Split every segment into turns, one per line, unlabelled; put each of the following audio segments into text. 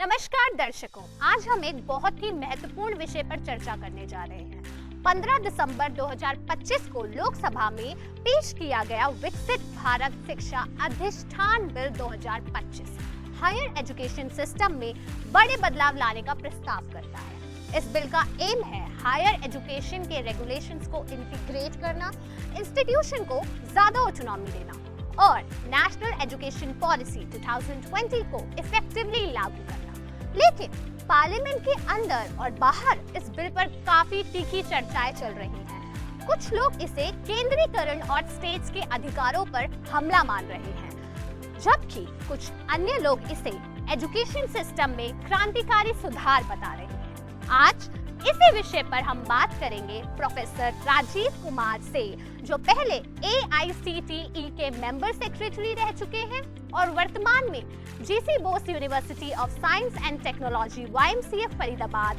नमस्कार दर्शकों, आज हम एक बहुत ही महत्वपूर्ण विषय पर चर्चा करने जा रहे हैं। 15 दिसंबर 2025 को लोकसभा में पेश किया गया विकसित भारत शिक्षा अधिष्ठान बिल 2025 हायर एजुकेशन सिस्टम में बड़े बदलाव लाने का प्रस्ताव करता है। इस बिल का एम है हायर एजुकेशन के रेगुलेशंस को इंटीग्रेट करना, इंस्टीट्यूशन को ज्यादा ऑटोनॉमी देना और नेशनल एजुकेशन पॉलिसी 2020 को इफेक्टिवली लागू करना। लेकिन पार्लियामेंट के अंदर और बाहर इस बिल पर काफी तीखी चर्चाएं चल रही हैं। कुछ लोग इसे केंद्रीकरण और स्टेट्स के अधिकारों पर हमला मान रहे हैं, जबकि कुछ अन्य लोग इसे एजुकेशन सिस्टम में क्रांतिकारी सुधार बता रहे हैं। आज इसी विषय पर हम बात करेंगे प्रोफेसर राजीव कुमार से, जो पहले AICTE के मेंबर सेक्रेटरी रह चुके हैं और वर्तमान में GC Bose university of science and technology YMCA Faridabad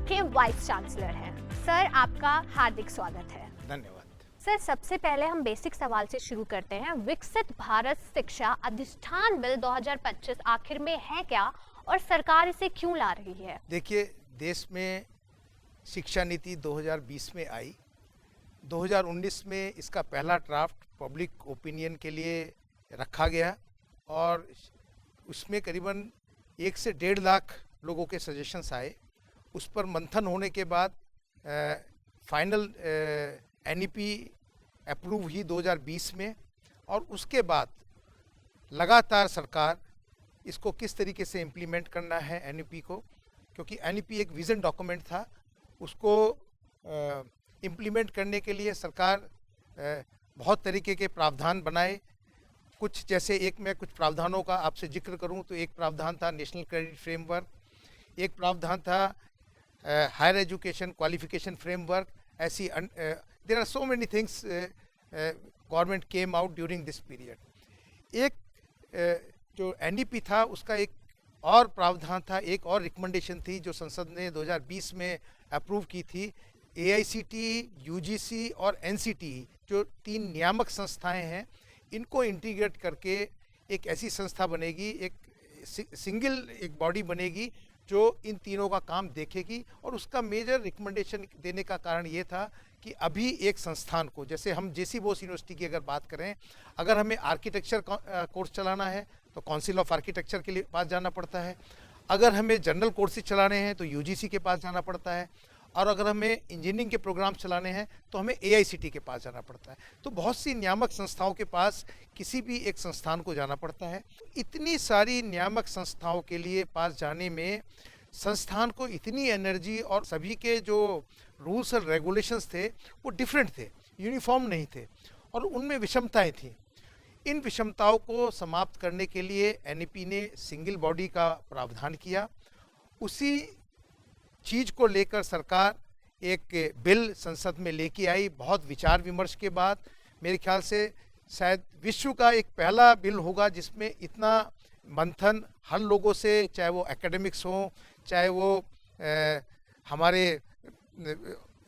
के वाइस चांसलर हैं। सर, आपका हार्दिक स्वागत है।
धन्यवाद।
सर, सबसे पहले हम बेसिक सवाल से शुरू करते हैं। विकसित भारत शिक्षा अधिष्ठान बिल 2025 आखिर में है क्या और सरकार इसे क्यों ला रही है?
देखिए, देश में शिक्षा नीति 2020 में आई। 2019 में इसका पहला ड्राफ्ट पब्लिक ओपिनियन के लिए रखा गया और उसमें करीबन 1 से 1.5 लाख लोगों के सजेशंस आए। उस पर मंथन होने के बाद फाइनल NEP अप्रूव हुई 2020 में और उसके बाद लगातार सरकार इसको किस तरीके से इम्प्लीमेंट करना है NEP को, क्योंकि NEP एक विज़न डॉक्यूमेंट था, उसको इम्प्लीमेंट करने के लिए सरकार बहुत तरीके के प्रावधान बनाए। कुछ जैसे मैं कुछ प्रावधानों का आपसे जिक्र करूं तो एक प्रावधान था नेशनल क्रेडिट फ्रेमवर्क, एक प्रावधान था हायर एजुकेशन क्वालिफिकेशन फ्रेमवर्क। ऐसी there are so many things government came out during this period. एक जो NEP था उसका एक और प्रावधान था, एक और रिकमेंडेशन थी जो संसद ने 2020 में अप्रूव की थी। AICTE, UGC और NCTE जो 3 नियामक संस्थाएं हैं, इनको इंटीग्रेट करके एक ऐसी संस्था बनेगी, एक सिंगल एक बॉडी बनेगी जो इन तीनों का काम देखेगी। और उसका मेजर रिकमेंडेशन देने का कारण ये था कि अभी एक संस्थान को, जैसे हम JC बोस यूनिवर्सिटी की अगर बात करें, अगर हमें आर्किटेक्चर कोर्स चलाना है तो काउंसिल ऑफ आर्किटेक्चर के लिए पास जाना पड़ता है। अगर हमें जनरल कोर्सेज चलाने हैं तो UGC के पास जाना पड़ता है, और अगर हमें इंजीनियरिंग के प्रोग्राम चलाने हैं तो हमें AICTE के पास जाना पड़ता है। तो बहुत सी नियामक संस्थाओं के पास किसी भी एक संस्थान को जाना पड़ता है। इतनी सारी नियामक संस्थाओं के लिए पास जाने में संस्थान को इतनी एनर्जी, और सभी के जो रूल्स और रेगुलेशंस थे वो डिफरेंट थे, यूनिफॉर्म नहीं थे और उनमें विषमताएं थीं। इन विषमताओं को समाप्त करने के लिए NEP ने सिंगल बॉडी का प्रावधान किया। उसी चीज़ को लेकर सरकार एक बिल संसद में लेके आई। बहुत विचार विमर्श के बाद मेरे ख्याल से शायद विश्व का एक पहला बिल होगा जिसमें इतना मंथन हर लोगों से, चाहे वो एकेडमिक्स हों, चाहे वो हमारे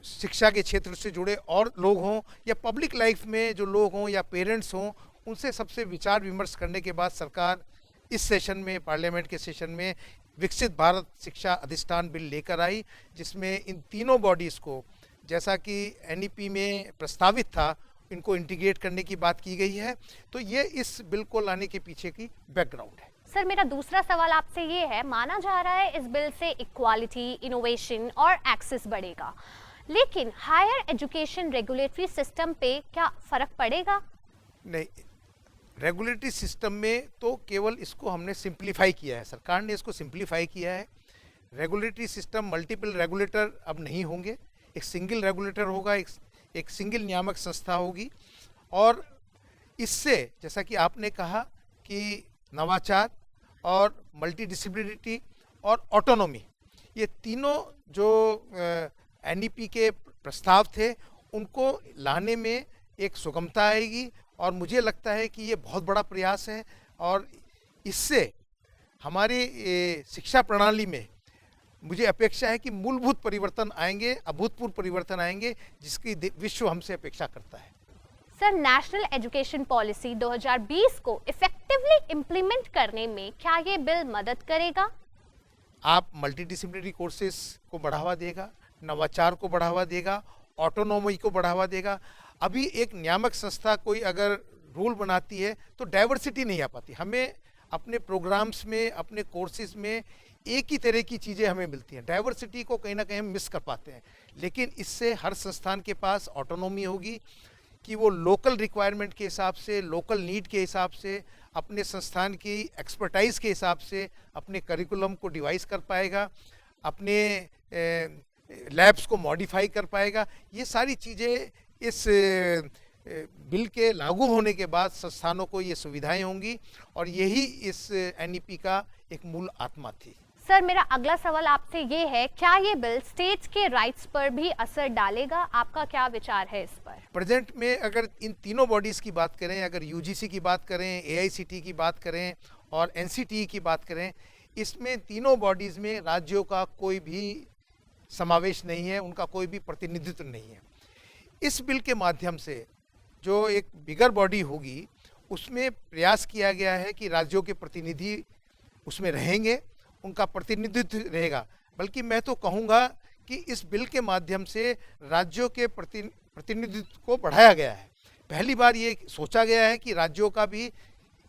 शिक्षा के क्षेत्र से जुड़े और लोग हों, या पब्लिक लाइफ में जो लोग हों या पेरेंट्स हों, उनसे सबसे विचार विमर्श करने के बाद सरकार इस सेशन में, पार्लियामेंट के सेशन में, विकसित भारत शिक्षा अधिष्ठान बिल लेकर आई, जिसमें इन तीनों बॉडीज़ को, जैसा कि NEP में प्रस्तावित था, इनको इंटीग्रेट करने की बात की गई है। तो ये इस बिल को लाने के पीछे की बैकग्राउंड है।
सर, मेरा दूसरा सवाल आपसे ये है, माना जा रहा है इस बिल से इक्वालिटी, इनोवेशन और एक्सेस बढ़ेगा, लेकिन हायर एजुकेशन रेगुलेटरी सिस्टम पे क्या फर्क पड़ेगा?
नहीं, रेगुलेटरी सिस्टम में तो केवल इसको हमने सिंप्लीफाई किया है, सरकार ने इसको सिंप्लीफाई किया है। रेगुलेटरी सिस्टम, मल्टीपल रेगुलेटर अब नहीं होंगे, एक सिंगल रेगुलेटर होगा, एक सिंगल नियामक संस्था होगी। और इससे, जैसा कि आपने कहा कि नवाचार और मल्टीडिसिप्लिनिटी और ऑटोनॉमी, ये तीनों जो NEP के प्रस्ताव थे, उनको लाने में एक सुगमता आएगी। और मुझे लगता है कि ये बहुत बड़ा प्रयास है और इससे हमारी शिक्षा प्रणाली में मुझे अपेक्षा है कि मूलभूत परिवर्तन आएंगे, अभूतपूर्व परिवर्तन आएंगे, जिसकी विश्व हमसे अपेक्षा करता है।
सर, नेशनल एजुकेशन पॉलिसी 2020 को इफेक्टिवली इम्प्लीमेंट करने में क्या ये बिल मदद करेगा?
आप मल्टीडिसिप्लिनरी कोर्सेज को बढ़ावा देगा, नवाचार को बढ़ावा देगा, ऑटोनॉमी को बढ़ावा देगा। अभी एक नियामक संस्था कोई अगर रूल बनाती है तो डाइवर्सिटी नहीं आ पाती। हमें अपने प्रोग्राम्स में, अपने कोर्सेज में एक ही तरह की चीज़ें हमें मिलती हैं, डाइवर्सिटी को कहीं ना कहीं हम मिस कर पाते हैं। लेकिन इससे हर संस्थान के पास ऑटोनॉमी होगी कि वो लोकल रिक्वायरमेंट के हिसाब से, लोकल नीड के हिसाब से, अपने संस्थान की एक्सपर्टाइज के हिसाब से अपने करिकुलम को डिवाइस कर पाएगा, अपने लैब्स को मॉडिफाई कर पाएगा। ये सारी चीज़ें इस बिल के लागू होने के बाद संस्थानों को ये सुविधाएं होंगी और यही इस एनईपी का एक मूल आत्मा थी।
सर, मेरा अगला सवाल आपसे ये है, क्या ये बिल स्टेट्स के राइट्स पर भी असर डालेगा? आपका क्या विचार है इस पर?
प्रेजेंट में अगर इन तीनों बॉडीज़ की बात करें, अगर यूजीसी की बात करें, एआईसीटी की बात करें और एनसीटीई की बात करें, इसमें तीनों बॉडीज़ में राज्यों का कोई भी समावेश नहीं है, उनका कोई भी प्रतिनिधित्व नहीं है। इस बिल के माध्यम से जो एक बिगर बॉडी होगी उसमें प्रयास किया गया है कि राज्यों के प्रतिनिधि उसमें रहेंगे, उनका प्रतिनिधित्व रहेगा। बल्कि मैं तो कहूँगा कि इस बिल के माध्यम से राज्यों के प्रतिनिधित्व को बढ़ाया गया है। पहली बार ये सोचा गया है कि राज्यों का भी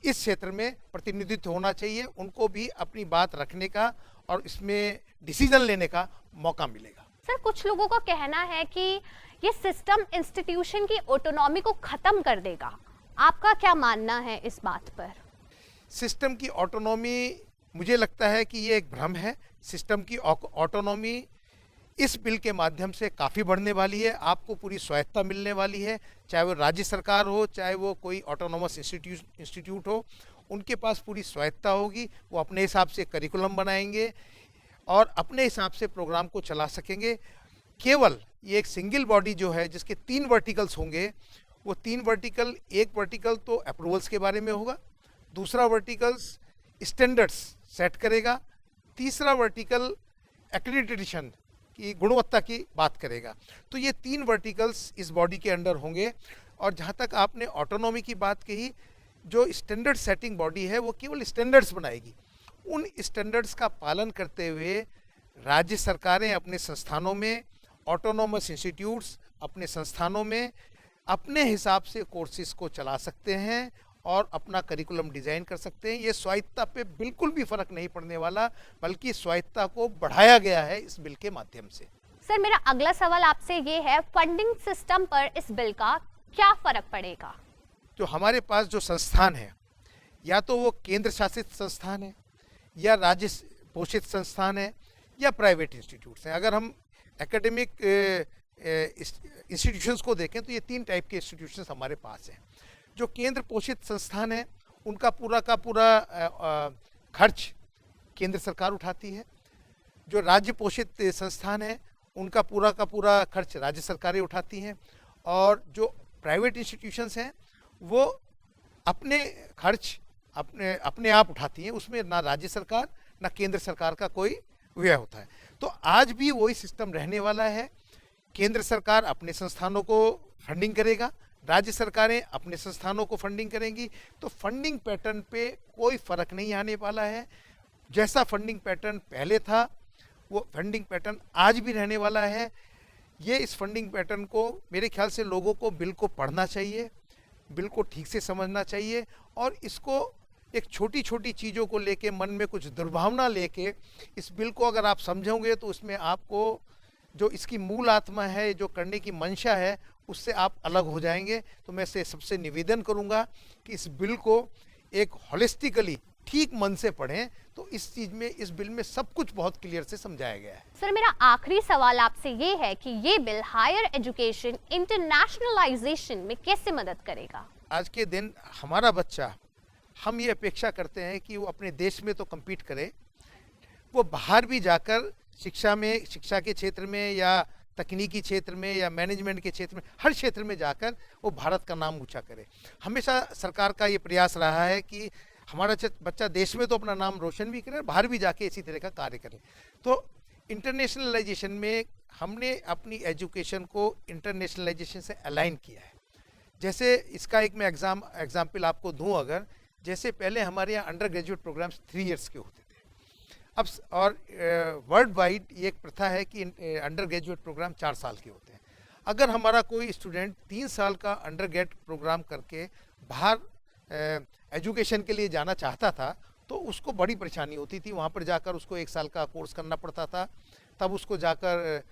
इस क्षेत्र में प्रतिनिधित्व होना चाहिए, उनको भी अपनी बात रखने का और इसमें डिसीजन लेने का मौका मिलेगा।
सर, कुछ लोगों का कहना है कि ये सिस्टम इंस्टीट्यूशन की ऑटोनॉमी को खत्म कर देगा। आपका क्या मानना है इस बात पर?
सिस्टम की ऑटोनॉमी, मुझे लगता है कि ये एक भ्रम है। सिस्टम की ऑटोनॉमी इस बिल के माध्यम से काफ़ी बढ़ने वाली है। आपको पूरी स्वायत्ता मिलने वाली है, चाहे वो राज्य सरकार हो, चाहे वो कोई ऑटोनोमस इंस्टीट्यूट हो, उनके पास पूरी स्वायत्ता होगी। वो अपने हिसाब से करिकुलम बनाएंगे और अपने हिसाब से प्रोग्राम को चला सकेंगे। केवल ये एक सिंगल बॉडी जो है जिसके 3 वर्टिकल्स होंगे, वो 3 वर्टिकल, एक वर्टिकल तो अप्रूवल्स के बारे में होगा, दूसरा वर्टिकल्स स्टैंडर्ड्स सेट करेगा, तीसरा वर्टिकल एक्रेडिटेशन की गुणवत्ता की बात करेगा। तो ये 3 वर्टिकल्स इस बॉडी के अंडर होंगे। और जहाँ तक आपने ऑटोनॉमी की बात कही, जो स्टैंडर्ड सेटिंग बॉडी है वो केवल स्टैंडर्ड्स बनाएगी। उन स्टैंडर्ड्स का पालन करते हुए राज्य सरकारें अपने संस्थानों में, ऑटोनोमस इंस्टीट्यूट्स अपने संस्थानों में अपने हिसाब से कोर्सेज को चला सकते हैं और अपना करिकुलम डिज़ाइन कर सकते हैं। ये स्वायत्ता पे बिल्कुल भी फ़र्क नहीं पड़ने वाला, बल्कि स्वायत्ता को बढ़ाया गया है इस बिल के माध्यम से।
सर, मेरा अगला सवाल आपसे ये है, फंडिंग सिस्टम पर इस बिल का क्या फ़र्क पड़ेगा?
जो हमारे पास जो संस्थान है, या तो वो केंद्र शासित संस्थान है, या राज्य पोषित संस्थान है, या प्राइवेट इंस्टीट्यूट्स हैं। अगर हम एकेडमिक इंस्टीट्यूशंस को देखें तो ये 3 टाइप के इंस्टीट्यूशंस हमारे पास हैं। जो केंद्र पोषित संस्थान है, उनका पूरा का पूरा खर्च केंद्र सरकार उठाती है। जो राज्य पोषित संस्थान है, उनका पूरा का पूरा खर्च राज्य सरकारें उठाती हैं। और जो प्राइवेट इंस्टीट्यूशंस हैं, वो अपने खर्च अपने आप उठाती हैं, उसमें ना राज्य सरकार ना केंद्र सरकार का कोई व्यय होता है। तो आज भी वही सिस्टम रहने वाला है। केंद्र सरकार अपने संस्थानों को फंडिंग करेगा, राज्य सरकारें अपने संस्थानों को फंडिंग करेंगी। तो फंडिंग पैटर्न पे कोई फ़र्क नहीं आने वाला है। जैसा फंडिंग पैटर्न पहले था, वो फंडिंग पैटर्न आज भी रहने वाला है। ये इस फंडिंग पैटर्न को, मेरे ख्याल से लोगों को बिल को पढ़ना चाहिए, बिल को ठीक से समझना चाहिए और इसको एक छोटी छोटी चीज़ों को लेके, मन में कुछ दुर्भावना लेके इस बिल को अगर आप समझोगे तो उसमें आपको जो इसकी मूल आत्मा है, जो करने की मंशा है, उससे आप अलग हो जाएंगे। तो मैं से सबसे निवेदन करूंगा कि इस बिल को एक हॉलिस्टिकली ठीक मन से पढ़ें। तो इस चीज़ में, इस बिल में सब कुछ बहुत क्लियर से समझाया गया है।
सर, मेरा आखिरी सवाल आपसे ये है कि ये बिल हायर एजुकेशन इंटरनेशनलाइजेशन में कैसे मदद करेगा?
आज के दिन हमारा बच्चा, हम ये अपेक्षा करते हैं कि वो अपने देश में तो कम्पीट करे, वो बाहर भी जाकर शिक्षा में, शिक्षा के क्षेत्र में या तकनीकी क्षेत्र में या मैनेजमेंट के क्षेत्र में, हर क्षेत्र में जाकर वो भारत का नाम ऊंचा करे। हमेशा सरकार का ये प्रयास रहा है कि हमारा बच्चा देश में तो अपना नाम रोशन भी करे, बाहर भी जाके इसी तरह का कार्य करे। तो इंटरनेशनलाइजेशन में हमने अपनी एजुकेशन को इंटरनेशनलाइजेशन से अलाइन किया है। जैसे इसका एक मैं एग्जाम्पल आपको दूँ, अगर जैसे पहले हमारे यहाँ अंडर ग्रेजुएट प्रोग्राम्स 3 इयर्स के होते थे, और वर्ल्ड वाइड ये एक प्रथा है कि अंडर ग्रेजुएट प्रोग्राम 4 साल के होते हैं। अगर हमारा कोई स्टूडेंट 3 साल का अंडर ग्रेड प्रोग्राम करके बाहर एजुकेशन के लिए जाना चाहता था तो उसको बड़ी परेशानी होती थी। वहाँ पर जाकर उसको 1 साल का कोर्स करना पड़ता था, तब उसको जाकर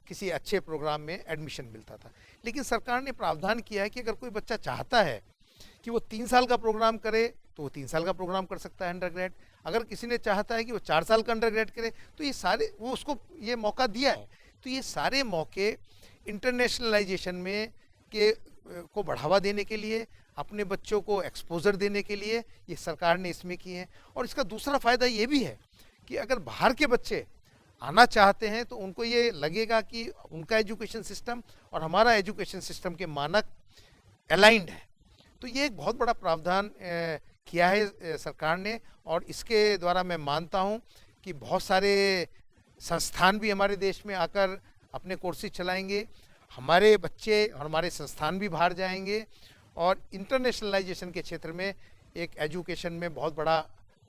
किसी अच्छे प्रोग्राम में एडमिशन मिलता था। लेकिन सरकार ने प्रावधान किया है कि अगर कोई बच्चा चाहता है कि वो 3 साल का प्रोग्राम करे तो वो 3 साल का प्रोग्राम कर सकता है अंडर ग्रेड। अगर किसी ने चाहता है कि वो 4 साल का अंडर ग्रेड करे तो ये सारे वो उसको ये मौका दिया है। तो ये सारे मौके इंटरनेशनलाइजेशन में को बढ़ावा देने के लिए, अपने बच्चों को एक्सपोजर देने के लिए ये सरकार ने इसमें किए हैं। और इसका दूसरा फ़ायदा ये भी है कि अगर बाहर के बच्चे आना चाहते हैं तो उनको ये लगेगा कि उनका एजुकेशन सिस्टम और हमारा एजुकेशन सिस्टम के मानक अलाइंड है। तो ये एक बहुत बड़ा प्रावधान किया है सरकार ने, और इसके द्वारा मैं मानता हूँ कि बहुत सारे संस्थान भी हमारे देश में आकर अपने कोर्सेज चलाएंगे, हमारे बच्चे और हमारे संस्थान भी बाहर जाएंगे और इंटरनेशनलाइजेशन के क्षेत्र में एक एजुकेशन में बहुत बड़ा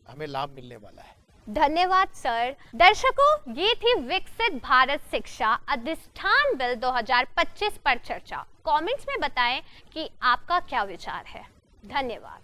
हमें लाभ मिलने वाला है।
धन्यवाद सर। दर्शकों, ये थी विकसित भारत शिक्षा अधिष्ठान बिल 2025 पर चर्चा। कमेंट्स में बताएं कि आपका क्या विचार है। धन्यवाद।